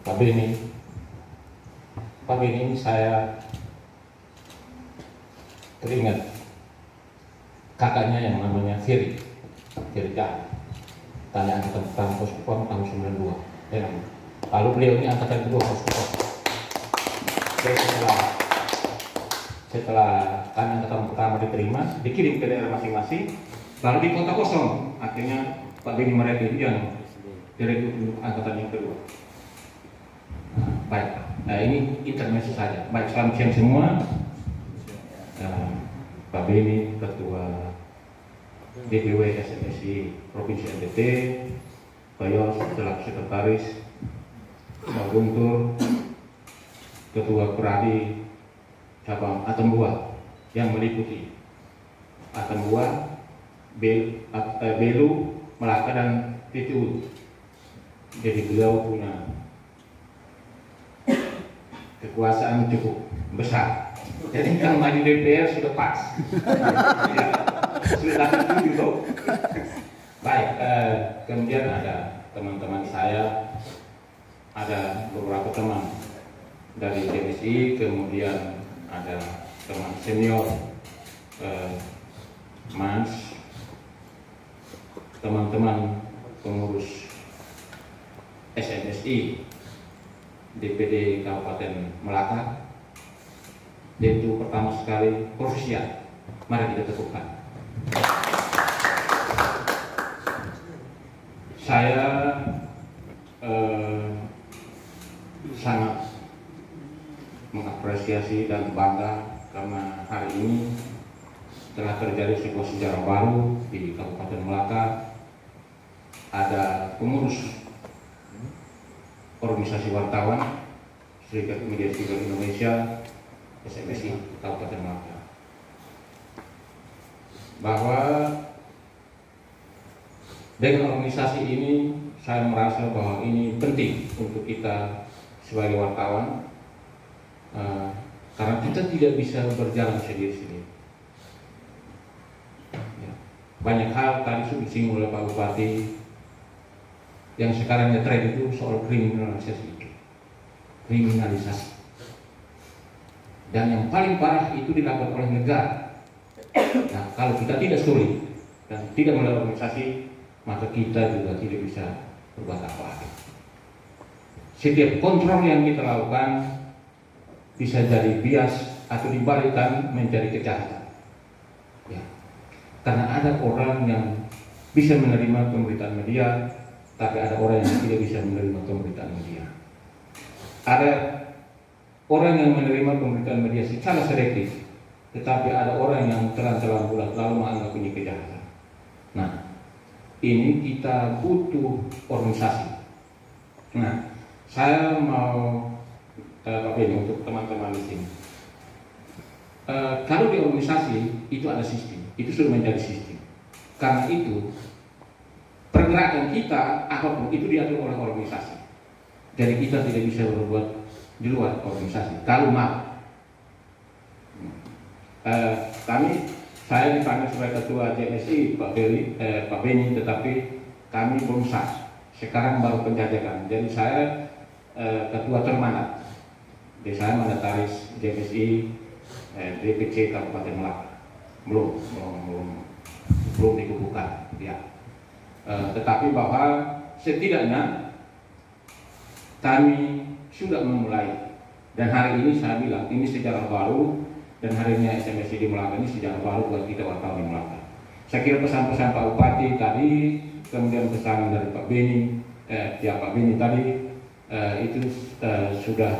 Pak Beni. Pagi ini saya teringat kakaknya yang namanya Firly Cahaya. Tanya angkatan pertama Poskupam tahun 92. Ya. Lalu beliau ini angkatan kedua Poskupam. Setelah kami angkatan pertama diterima, dikirim ke daerah masing-masing, lalu di kota kosong. Akhirnya Pak Beni Mareti yang direkrut angkatan yang kedua. Baik, ini intermezzo saja. Baik, selamat siang semua. Pak Beni, Ketua DPW SMSI Provinsi NTT, Pak Yos, selaku Sekretaris, Pak Guntur, Ketua Pradi Cabang Atambua yang meliputi Atambua, Belu, Melaka, dan PTU. Jadi beliau punya kekuasaan cukup besar. Jadi kalau maju DPR sudah pas. Ya, sudah gitu. Baik, kemudian ada teman-teman saya, ada beberapa teman dari DSI, kemudian ada teman senior, Mas, teman-teman pengurus SMSI DPD Kabupaten Melaka. Yaitu pertama sekali Profesian. Mari kita tepukan. Saya sangat mengapresiasi dan bangga karena hari ini telah terjadi sebuah sejarah baru di Kabupaten Melaka. Ada pengurus organisasi wartawan Serikat Media Sipil Indonesia SMSI Kabupaten Melaka, bahwa dengan organisasi ini saya merasa bahwa ini penting untuk kita sebagai wartawan, karena kita tidak bisa berjalan sendiri-sendiri. Banyak hal tadi sudah disinggung oleh Pak Bupati yang sekarang ngetren itu soal kriminalisasi. Dan yang paling parah itu dilakukan oleh negara. Nah, kalau kita tidak sulit dan tidak melalui organisasi, maka kita juga tidak bisa berbuat apa-apa. Setiap kontrol yang kita lakukan bisa jadi bias atau dibalikkan menjadi kejahatan. Ya. Karena ada orang yang bisa menerima pemberitaan media, tapi ada orang yang tidak bisa menerima pemberitaan media. Ada orang yang menerima pemberitaan media secara selektif, tetapi ada orang yang terang-terang bulat lalu menganggap ini kejahatan. Nah, ini kita butuh organisasi. Nah, saya mau Pak Beni untuk teman-teman di sini. Kalau di organisasi itu ada sistem, itu sudah menjadi sistem. Karena itu pergerakan kita apapun itu diatur oleh organisasi. Jadi kita tidak bisa berbuat di luar organisasi. Kalau mau, saya dipanggil sebagai ketua JMSI Pak Beni, tetapi kami belum sah. Sekarang baru penjajakan. Jadi saya ketua termanat. Jadi saya mandataris JMSI DPC Kabupaten Melaka. Belum dikukuhkan. Ya. Tetapi bahwa setidaknya kami sudah memulai, dan hari ini saya bilang ini sejarah baru, dan hari ini SMSI di Melaka ini sejarah baru buat kita wartawan di Melaka. Saya kira pesan-pesan Pak Bupati tadi, kemudian pesan dari Pak Beni, Pak Beni tadi itu sudah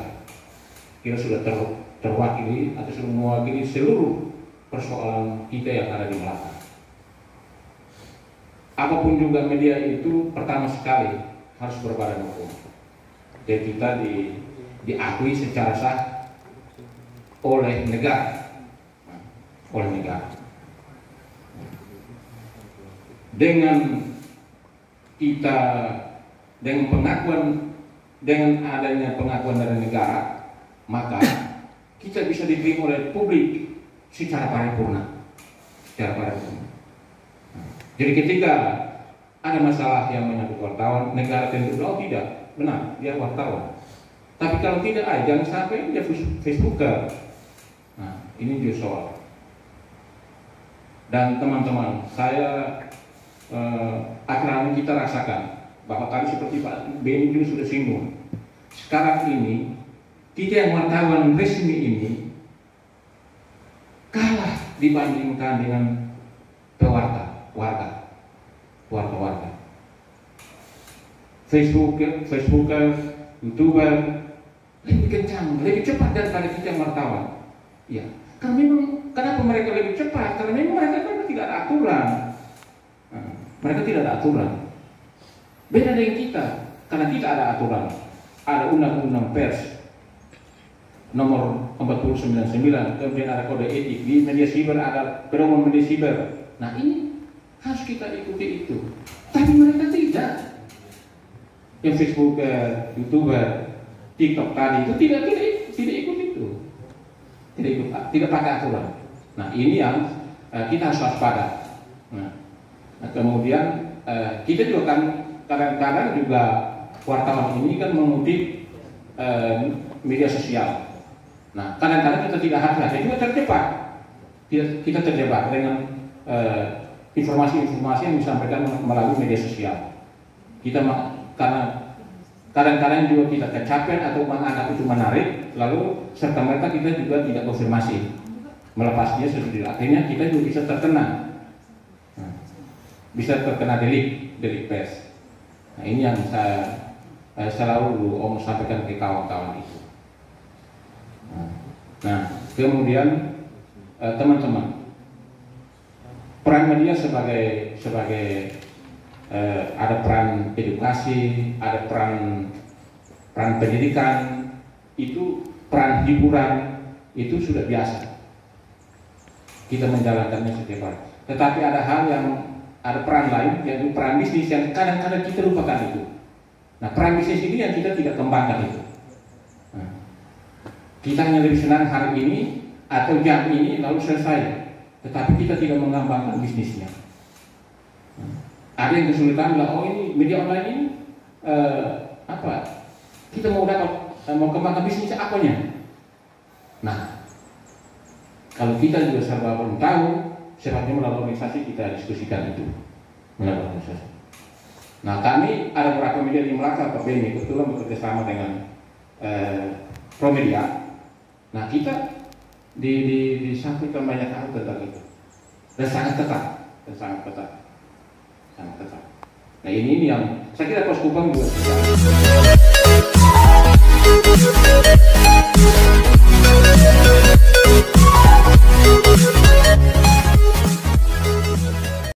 terwakili atau sudah mewakili seluruh persoalan kita yang ada di Melaka. Apapun juga media itu pertama sekali harus berbadan hukum. Dan kita diakui secara sah oleh negara. Dengan kita dengan adanya pengakuan dari negara, maka kita bisa diterima oleh publik secara paripurna. Jadi ketika ada masalah yang menyangkut wartawan, negara tentu tidak, benar, dia wartawan. Tapi kalau tidak, jangan sampai dia Facebooker. Nah, ini juga soal. Dan teman-teman, saya akhir-akhir kita rasakan bahwa tadi seperti Pak Benny juga sudah singgung. Sekarang ini kita yang wartawan resmi ini kalah dibandingkan dengan warga. Facebooker, YouTuber lebih kencang, lebih cepat daripada kita yang wartawan. Ya, karena memang kenapa mereka lebih cepat? Karena memang mereka tidak ada aturan. Mereka tidak ada aturan. Beda dengan kita, karena kita ada aturan. Ada undang-undang pers nomor 4099, kemudian ada kode etik di media siber, ada pedoman media siber. Nah, ini harus kita ikuti itu. Tapi mereka tidak. Yang Facebook, YouTuber, TikTok tadi itu tidak ikut itu. Tidak pakai aturan. Nah, ini yang kita harus waspada. Nah, kemudian kita juga kan kadang-kadang juga wartawan ini kan mengutip media sosial. Nah, kadang-kadang kita tidak hati-hati juga terjebak. Kita terjebak dengan informasi-informasi yang disampaikan melalui media sosial. Karena kadang-kadang juga kita kecapean atau menganggap itu menarik, lalu serta merta kita juga tidak konfirmasi, melepasnya sesudah. Akhirnya kita juga bisa terkena. Bisa terkena delik pers. Nah, ini yang saya selalu sampaikan ke kawan-kawan itu. Nah, kemudian teman-teman, peran media sebagai ada peran edukasi, ada peran pendidikan, itu peran hiburan itu sudah biasa. Kita menjalankannya setiap hari. Tetapi ada peran lain, yaitu peran bisnis yang kadang-kadang kita lupakan itu. Nah, peran bisnis ini yang kita tidak kembangkan itu. Nah, kita hanya lebih senang hari ini atau jam ini lalu selesai, tetapi kita tidak mengembangkan bisnisnya. Nah, ada yang kesulitan bilang, oh ini media online ini kita mau kembangkan bisnisnya apanya? Nah, kalau kita juga serba belum tahu, sebenarnya melalui organisasi kita diskusikan itu melalui organisasi. Nah, kami ada beberapa media di Melaka, Pak Benny, kebetulan bekerja sama dengan Promedia. Nah, kita disampaikan banyak hal tentang itu dan sangat ketat. Nah, ini yang saya kira Pos Kupang juga.